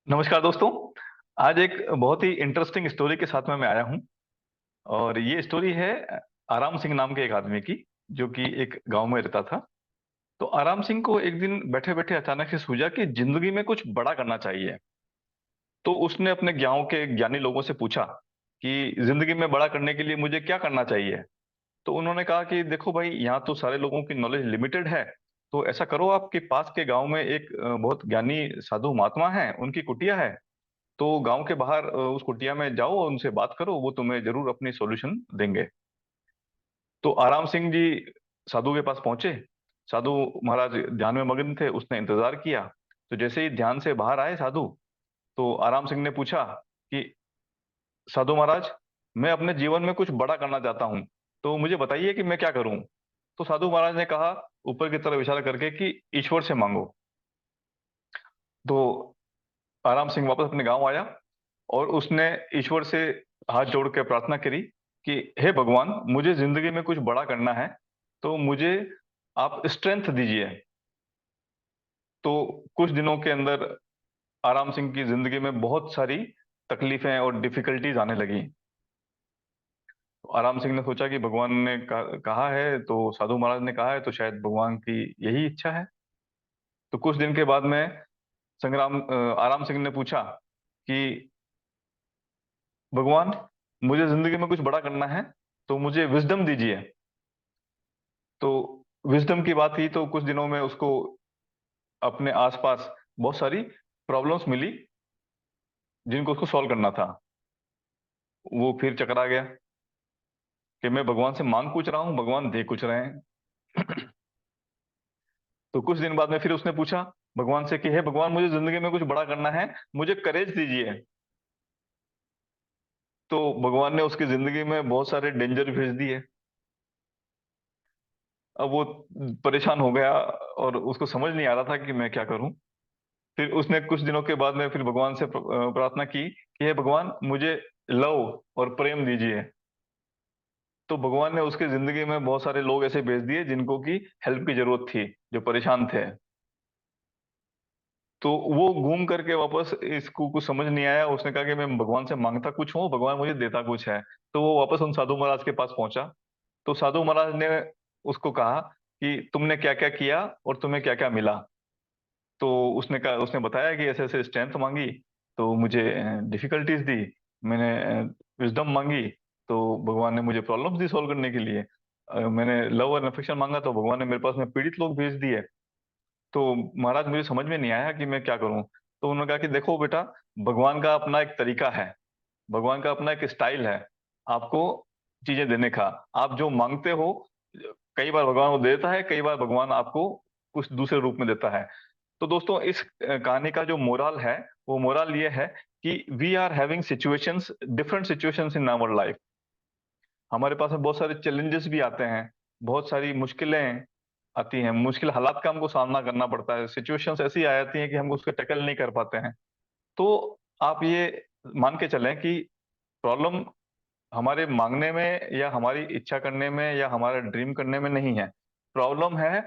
नमस्कार दोस्तों। आज एक बहुत ही इंटरेस्टिंग स्टोरी के साथ में मैं आया हूं। और ये स्टोरी है आराम सिंह नाम के एक आदमी की, जो कि एक गांव में रहता था। तो आराम सिंह को एक दिन बैठे बैठे अचानक से सूझा कि जिंदगी में कुछ बड़ा करना चाहिए। तो उसने अपने गांव के ज्ञानी लोगों से पूछा कि जिंदगी में बड़ा करने के लिए मुझे क्या करना चाहिए। तो उन्होंने कहा कि देखो भाई, यहाँ तो सारे लोगों की नॉलेज लिमिटेड है। तो ऐसा करो, आपके पास के गांव में एक बहुत ज्ञानी साधु महात्मा है, उनकी कुटिया है। तो गांव के बाहर उस कुटिया में जाओ और उनसे बात करो, वो तुम्हें जरूर अपनी सॉल्यूशन देंगे। तो आराम सिंह जी साधु के पास पहुंचे। साधु महाराज ध्यान में मग्न थे, उसने इंतजार किया। तो जैसे ही ध्यान से बाहर आए साधु, तो आराम सिंह ने पूछा कि साधु महाराज, मैं अपने जीवन में कुछ बड़ा करना चाहता हूँ, तो मुझे बताइए कि मैं क्या करूं। तो साधु महाराज ने कहा, ऊपर की तरफ इशारा करके, कि ईश्वर से मांगो। तो आराम सिंह वापस अपने गांव आया और उसने ईश्वर से हाथ जोड़ के प्रार्थना करी कि हे भगवान, मुझे जिंदगी में कुछ बड़ा करना है, तो मुझे आप स्ट्रेंथ दीजिए। तो कुछ दिनों के अंदर आराम सिंह की जिंदगी में बहुत सारी तकलीफें और डिफिकल्टीज आने लगी। तो आराम सिंह ने सोचा कि भगवान ने कहा है, तो साधु महाराज ने कहा है, तो शायद भगवान की यही इच्छा है। तो कुछ दिन के बाद में आराम सिंह ने पूछा कि भगवान, मुझे जिंदगी में कुछ बड़ा करना है, तो मुझे विजडम दीजिए। तो विजडम की बात की तो कुछ दिनों में उसको अपने आसपास बहुत सारी प्रॉब्लम्स मिली, जिनको उसको सॉल्व करना था। वो फिर चकरा गया कि मैं भगवान से मांग कुछ रहा हूँ, भगवान दे कुछ रहे हैं। तो कुछ दिन बाद में फिर उसने पूछा भगवान से कि हे भगवान, मुझे जिंदगी में कुछ बड़ा करना है, मुझे करेज दीजिए। तो भगवान ने उसकी जिंदगी में बहुत सारे डेंजर भेज दिए। अब वो परेशान हो गया और उसको समझ नहीं आ रहा था कि मैं क्या करूं। फिर उसने कुछ दिनों के बाद में फिर भगवान से प्रार्थना की कि हे भगवान, मुझे लव और प्रेम दीजिए। तो भगवान ने उसके जिंदगी में बहुत सारे लोग ऐसे भेज दिए जिनको की हेल्प की जरूरत थी, जो परेशान थे। तो वो घूम करके वापस, इसको कुछ समझ नहीं आया, उसने कहा कि मैं भगवान से मांगता कुछ हूँ, भगवान मुझे देता कुछ है। तो वो वापस उन साधु महाराज के पास पहुंचा। तो साधु महाराज ने उसको कहा कि तुमने क्या क्या किया और तुम्हें क्या क्या मिला। तो उसने बताया कि ऐसे ऐसे स्ट्रेंथ मांगी, तो मुझे डिफिकल्टीज दी। मैंने विजडम मांगी, तो भगवान ने मुझे प्रॉब्लम्स दी सॉल्व करने के लिए। मैंने लव और अफेक्शन मांगा, तो भगवान ने मेरे पास में पीड़ित लोग भेज दिए। तो महाराज, मुझे समझ में नहीं आया कि मैं क्या करूं। तो उन्होंने कहा कि देखो बेटा, भगवान का अपना एक तरीका है, भगवान का अपना एक स्टाइल है आपको चीजें देने का। आप जो मांगते हो, कई बार भगवान वो देता है, कई बार भगवान आपको कुछ दूसरे रूप में देता है। तो दोस्तों, इस कहानी का जो मोरल है, वो मोरल ये है कि we are having situations, different situations in our life. हमारे पास में बहुत सारे चैलेंजेस भी आते हैं, बहुत सारी मुश्किलें आती हैं, मुश्किल हालात का हमको सामना करना पड़ता है, सिचुएशंस ऐसी आ जाती हैं कि हम उसको टैकल नहीं कर पाते हैं। तो आप ये मान के चलें कि प्रॉब्लम हमारे मांगने में या हमारी इच्छा करने में या हमारा ड्रीम करने में नहीं है। प्रॉब्लम है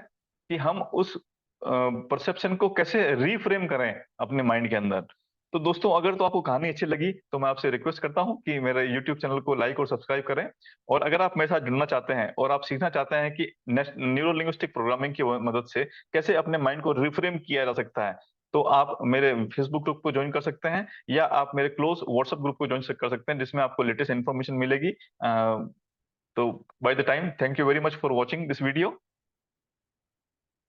कि हम उस परसेप्शन को कैसे रीफ्रेम करें अपने माइंड के अंदर। तो दोस्तों, अगर तो आपको कहानी अच्छी लगी, तो मैं आपसे रिक्वेस्ट करता हूं कि मेरे यूट्यूब चैनल को लाइक और सब्सक्राइब करें। और अगर आप मेरे साथ जुड़ना चाहते हैं और आप सीखना चाहते हैं कि न्यूरो लिंग्विस्टिक प्रोग्रामिंग की मदद से कैसे अपने माइंड को रिफ्रेम किया जा सकता है, तो आप मेरे फेसबुक ग्रुप को ज्वाइन कर सकते हैं, या आप मेरे क्लोज व्हाट्सएप ग्रुप को ज्वाइन कर सकते हैं, जिसमें आपको लेटेस्ट इन्फॉर्मेशन मिलेगी। तो by the time, thank you very much for watching this video.